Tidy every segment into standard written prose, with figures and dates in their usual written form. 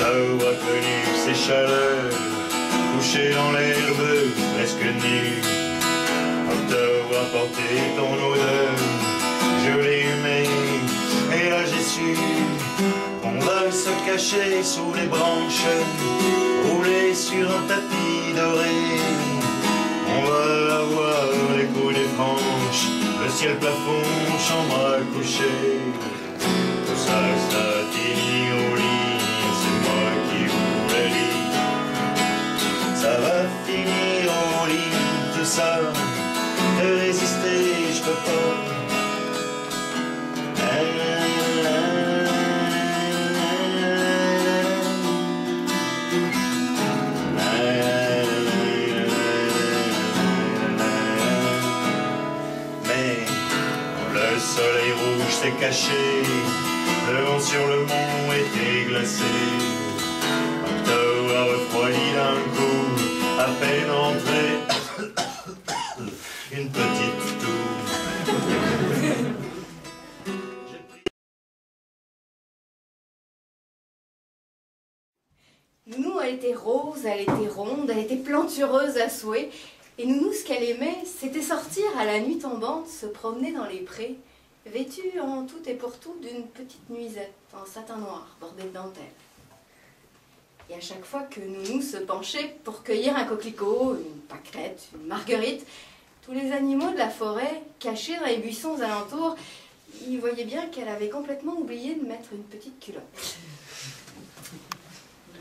Octobre a connu ses chaleurs, couché dans l'herbe, presque nu. Octobre a porté ton odeur, je l'ai aimé, et là j'ai su. On va se cacher sous les branches, rouler sur un tapis doré. On va avoir l'écho des franges, le ciel plafond, chambre à coucher. Tout ça, ça finit au lit, c'est moi qui vous le dis. Ça va finir au lit, tout ça, de résister, je peux pas. Le soleil rouge s'est caché, le vent sur le mont était glacé. Octobre a refroidi d'un coup, à peine entré, une petite toux. Nounou, elle était rose, elle était ronde, elle était plantureuse à souhait. Et Nounou, ce qu'elle aimait, c'était sortir à la nuit tombante, se promener dans les prés, vêtue en tout et pour tout d'une petite nuisette en satin noir, bordée de dentelle. Et à chaque fois que Nounou se penchait pour cueillir un coquelicot, une pâquerette, une marguerite, tous les animaux de la forêt, cachés dans les buissons alentours, ils voyaient bien qu'elle avait complètement oublié de mettre une petite culotte.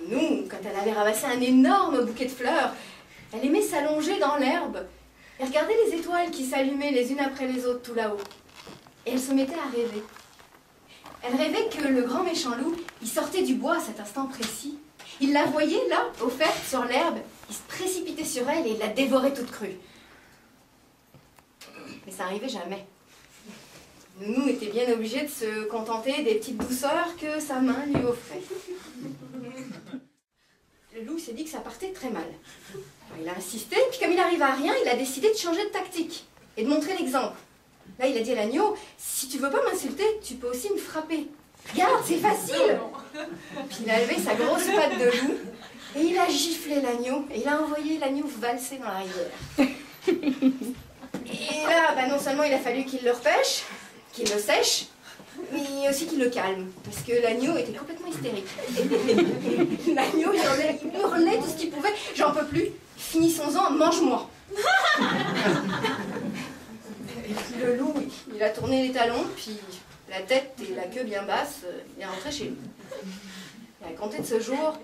Nounou, quand elle avait ramassé un énorme bouquet de fleurs, elle aimait s'allonger dans l'herbe et regarder les étoiles qui s'allumaient les unes après les autres tout là-haut. Et elle se mettait à rêver. Elle rêvait que le grand méchant loup, il sortait du bois à cet instant précis. Il la voyait là, offerte sur l'herbe, il se précipitait sur elle et il la dévorait toute crue. Mais ça n'arrivait jamais. Nounou était bien obligée de se contenter des petites douceurs que sa main lui offrait. Le loup s'est dit que ça partait très mal. Alors, il a insisté, puis comme il n'arrive à rien, il a décidé de changer de tactique et de montrer l'exemple. Là, il a dit à l'agneau, si tu veux pas m'insulter, tu peux aussi me frapper. Regarde, c'est facile. Puis il a levé sa grosse patte de loup et il a giflé l'agneau et il a envoyé l'agneau valser dans la rivière. Et là, bah, non seulement il a fallu qu'il le repêche, qu'il le sèche, mais aussi qu'il le calme, parce que l'agneau était complètement hystérique. L'agneau, il hurlait tout ce qu'il pouvait. J'en peux plus, finissons-en, mange-moi. Et puis le loup, il a tourné les talons, puis la tête et la queue bien basse, il est rentré chez lui. Et à compter de ce jour,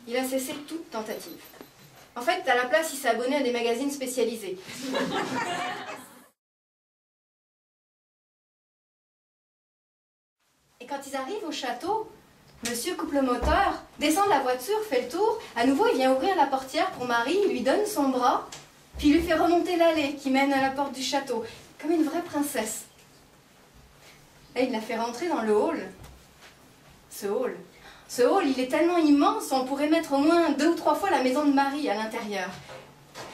il a cessé toute tentative. En fait, à la place, il s'est abonné à des magazines spécialisés. Et quand ils arrivent au château, monsieur coupe le moteur, descend de la voiture, fait le tour, à nouveau il vient ouvrir la portière pour Marie, il lui donne son bras, puis il lui fait remonter l'allée qui mène à la porte du château, comme une vraie princesse. Là, il la fait rentrer dans le hall. Ce hall, il est tellement immense, on pourrait mettre au moins 2 ou 3 fois la maison de Marie à l'intérieur.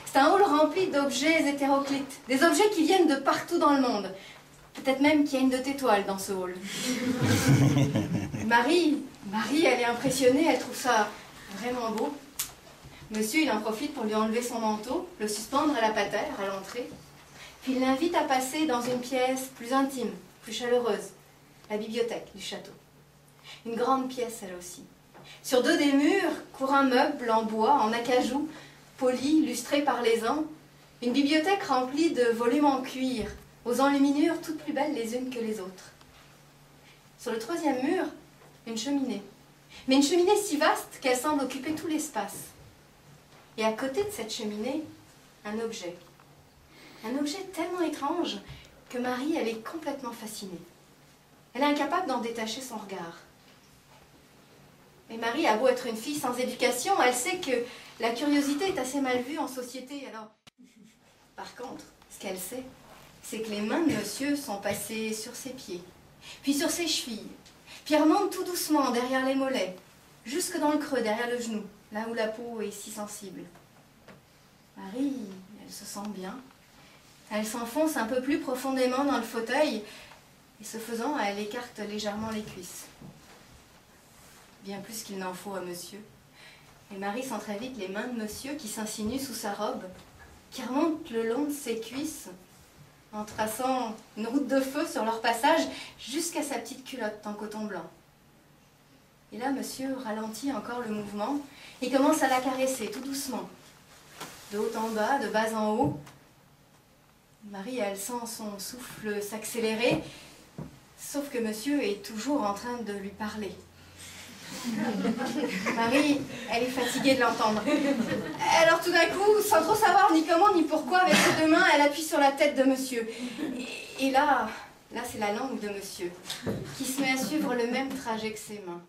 C'est un hall rempli d'objets hétéroclites, des objets qui viennent de partout dans le monde. Peut-être même qu'il y a une de tes toiles dans ce hall. Marie, elle est impressionnée, elle trouve ça vraiment beau. Monsieur, il en profite pour lui enlever son manteau, le suspendre à la patère, à l'entrée. Puis il l'invite à passer dans une pièce plus intime, plus chaleureuse, la bibliothèque du château. Une grande pièce, elle aussi. Sur 2 des murs court un meuble en bois, en acajou, poli, lustré par les ans. Une bibliothèque remplie de volumes en cuir, aux enluminures toutes plus belles les unes que les autres. Sur le 3e mur, une cheminée. Mais une cheminée si vaste qu'elle semble occuper tout l'espace. Et à côté de cette cheminée, un objet. Un objet tellement étrange que Marie, elle est complètement fascinée. Elle est incapable d'en détacher son regard. Et Marie a beau être une fille sans éducation, elle sait que la curiosité est assez mal vue en société. Alors, par contre, ce qu'elle sait, c'est que les mains de monsieur sont passées sur ses pieds, puis sur ses chevilles, puis remontent tout doucement derrière les mollets, jusque dans le creux, derrière le genou, là où la peau est si sensible. Marie, elle se sent bien. Elle s'enfonce un peu plus profondément dans le fauteuil, et ce faisant, elle écarte légèrement les cuisses. bien plus qu'il n'en faut à monsieur. Et Marie sent très vite les mains de monsieur qui s'insinuent sous sa robe, qui remontent le long de ses cuisses, en traçant une route de feu sur leur passage jusqu'à sa petite culotte en coton blanc. Et là, monsieur ralentit encore le mouvement et commence à la caresser tout doucement, de haut en bas, de bas en haut. Marie, elle sent son souffle s'accélérer, sauf que monsieur est toujours en train de lui parler. Marie, elle est fatiguée de l'entendre. Alors tout d'un coup, sans trop savoir ni comment ni pourquoi, avec ses deux mains, elle appuie sur la tête de monsieur. Et là c'est la langue de monsieur, qui se met à suivre le même trajet que ses mains.